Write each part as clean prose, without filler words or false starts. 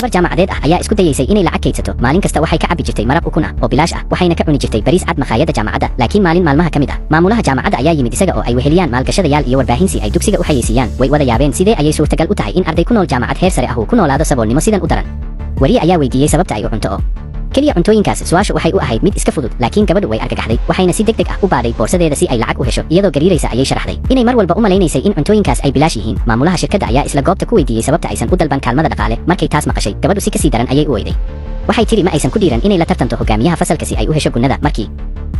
gabar jaamacadeed ah ayaa isku dayeysay inay lacag kaydsato maalin kasta waxay ka cabi jirtay maraq ukun ah oo bilaash ah waxayna ka cuni jirtay bariis cad makhaayada jaamacadda laakiin maalin maalmaha ka mid ah maamulaha jaamacadda ayaa yimid isaga oo ay weheliyaan maalgashadayaal iyo warbaahin si ay dugsiga u xayeysiiyaan way wada yaabeen sidee ayay suurtagal u tahay in arday ku nool jaamacad heer sare ah uu ku noolaado saboolnimo sidan u daran wariye ayaa weydiiyey sababta ay u cunto oo kaliya cuntooyinkaas su'aashu waxay u ahayd mid iska fudud laakiin gabadhu way argagaxday waxayna si degdeg ah u baaday boorsadeeda si ay lacag u hesho iyadoo gariiraysa ayay sharaxday inay mar walba u malaynaysay in cuntooyinkaas ay bilaash yihiin maamulaha shirkadda ayaa isla goobta ku weydiiyey sababta aysan u dalban kaalmada dhaqaale markay taas maqashay gabadhu si kasii daran ayay u weyday waxay tiri ma aysan ku dhiiran inay la tartanto hogaamiyaha fasalka si ay u hesho gunnada markii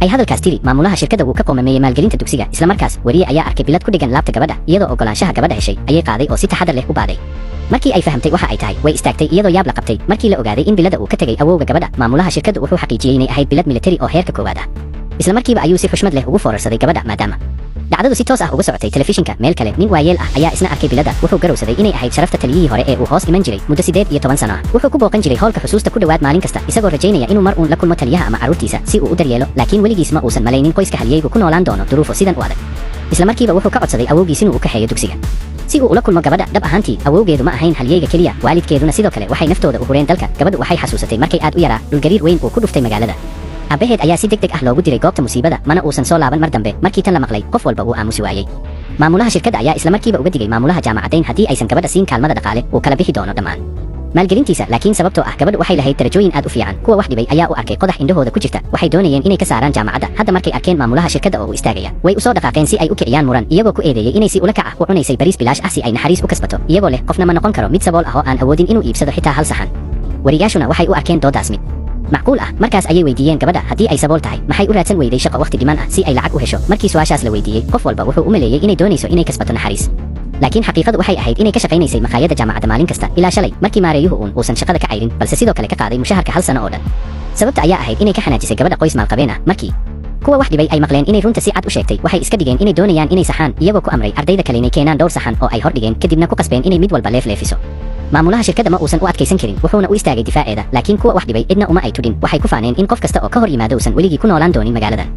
ay hadalkaas tiri maamulaha shirkadda wuu ka qoomameeyey maalgelinta dugsiga isla markaas wariye ayaa arkay bilad ku dhigan laabta gabadha iyadoo ogolaanshaha gabadha heshay ayay qaaday oo si taxadar leh u baaday markii ay fahamtay waxa ay tahay way istaagtay iyadoo yaab la qabtay markii la ogaaday in bilada uu ka tagay awowga gabadha maamulaha shirkaddu wuxuu xaqiijiyey inay ahayd bilad military oo heerka koowaad ah isla markiiba ayuu si xushmad leh ugu foorarsaday gabadha maadaama dhacdadu si toos ah uga socotay telefishinka meel kale nin waayeel ah ayaa isna arkay bilada wuxuu garowsaday inay ahayd sharafta taliyihii hore ee uu hoos iman jiray muddo 8 sano ah wuxuu ku booqan jiray howlka xusuusta ku dhawaad maalin kasta isagoo rajaynaya inuu mar uun la kulmo taliyaha ama carruurtiisa si uu u daryeelo laakiin weligiis ma uusan malaynin qoyska haliyeygu ku noolaan doono duruufo sidan u adag isla markiiba wuxuu ka codsaday awowgiis inuu u kaxeeyo dugsiga si uu ula kulmo gabadha dhab ahaantii awowgeedu ma ahayn haliyeyga keliya waalidkeeduna sidoo kale waxay naftooda u hureen dalka gabadhu waxay xasuusatay markay aad u yaraa dhulgariir weyn uu ku dhuftay magaalada aabbaheed ayaa si degdeg ah loogu diray goobta musiibada mana uusan soo laaban mar dambe markii tan la maqlay qof walba uu aamusi waayey maamulaha shirkadda ayaa isla markiiba uga digay maamulaha jaamacadayn haddii aysan gabadha siin kaalmada dhaqaale uu kala bixi doono dhammaan maalgelintiisa laakiin sababtoo ah gabadhu waxay lahayd darajooyin aad u fiican kuwa wax dhibay ayaa u arkay qodax indhahooda ku jirta waxay doonayeen inay ka saaraan jaamacadda hadda markay arkeen maamulaha shirkadda oo u istaagaya way u soo dhaqaaqeen si ay u kiciyaan muran iyagoo ku eedeeyey inay si ula kac ah u cunaysay bariis bilaash ah si ay naxariis u kasbato iyagoo leh qofna ma noqon karo mid sabool ah oo aan awoodin inuu iibsado xitaa hal saxan wariyaashuna waxay u arkeen doodaas mid macquul ah markaas ayay weydiiyeen gabadha haddii ay sabool tahay maxay u raadsan weyday shaqo waqti dhiman ah si ay lacag u hesho markii su'aashaas la weydiiyey qof walba wuxuu u maleeyey inay doonayso inay kasbato naxariis laakiin xaqiiqadu waxay ahayd inay ka shaqaynaysay makhaayada jaamacadda maalin kasta ilaa shalay markii maareeyuhu uusan shaqada ka cayrin balse sidoo kale ka qaaday mushaharka hal sano oo dhan sababta ayaa ahayd inay ka xanaajisay gabadha qoys maalqabeen ah markii kuwa wax dhibay ay maqleen inay runta si cad u sheegtay waxay iska dhigeen inay doonayaan inay saxaan iyagoo ku amray ardayda kale inay keenaan dhowr saxan oo ay hor dhigeen kadibna ku qasbeen inay mid walba leefleefiso maamulaha shirkadda ma uusan u adkaysan karin wuxuuna u istaagay difaaceeda laakiin kuwa wax dhibay cidna uma ay tudhin waxay ku faaneen in qof kasta oo ka hor yimaado uusan weligii ku noolaan doonin magaaladan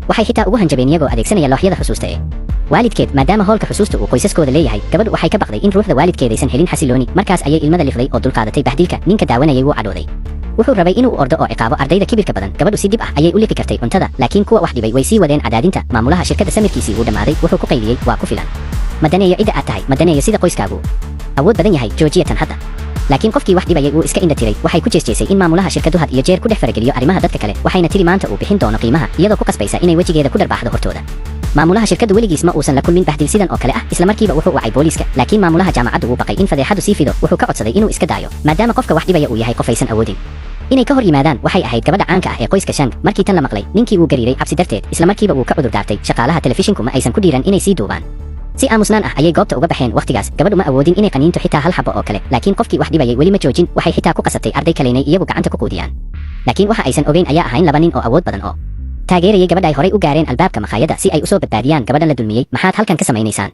waxay xitaa ugu hanjabeen iyagoo adeegsanaya looxyada xusuusta ee waalidkeed maadaama howlka xusuusta uu qoysaskooda leeyahay gabadhu waxay ka baqday in ruuxda waalidkeedaysan helin xasilooni markaas ayay ilmada liqday oo dulqaadatay baxdiilka ninka daawanayay wuu cadhooday wuxuu rabay inuu ordo oo ciqaabo ardayda kibirka badan gabadhu si dib ah ayay u liqi kartay cuntada laakiin kuwa wax dhibay way sii wadeen cadaadinta maamulaha shirkadda samirkiisii uu dhammaaday wuxuu ku qayliyey waa ku filan madaneeyo cidda aad tahay madaneeyo sida qoyskaagu awood badan yahay joojiya tan hadda laakiin qofkii wax dhibayay uu iska indha tiray waxay ku jeesjeesay in maamulaha shirkaddu had iyo jeer ku dhex farageliyo arrimaha dadka kale waxayna tiri maanta uu bixin doono qiimaha iyadoo ku qasbaysa inay wejigeeda ku dharbaaxdo hortooda maamulaha shirkaddu weligiis ma uusan la kulmin baxdil sidan oo kale ah isla markiiba wuxuu wacay booliiska laakiin maamulaha jaamacaddu wuu baqay in fadeexadu sii fido wuxuu ka codsaday inuu iska daayo maadaama qofka wax dhibaya uu yahay qof aysan awoodin inay ka hor yimaadaan waxay ahayd gabadha caanka ah ee qoyska shang markii tan la maqlay ninkii wuu gariiray cabsi darteed isla markiiba wuu ka cudur daartay shaqaalaha telefishinku ma aysan ku dhiiran inay sii duubaan si aamusnaan ah ayay goobta uga baxeen waqtigaas gabadhu ma awoodin inay qaniinto xitaa hal xabo oo kale laakiin qofkii wax dhibayay weli ma joojin waxay xitaa ku qasabtay arday kale inay iyagu gacanta ku quudiyaan laakiin waxa aysan ogeyn ayaa ahayn laba nin oo awood badan oo taageerayay gabadha ay horay u gaareen albaabka makhaayada si ay u soo badbaadiyaan gabadha la dulmiyey maxaad halkan ka samaynaysaan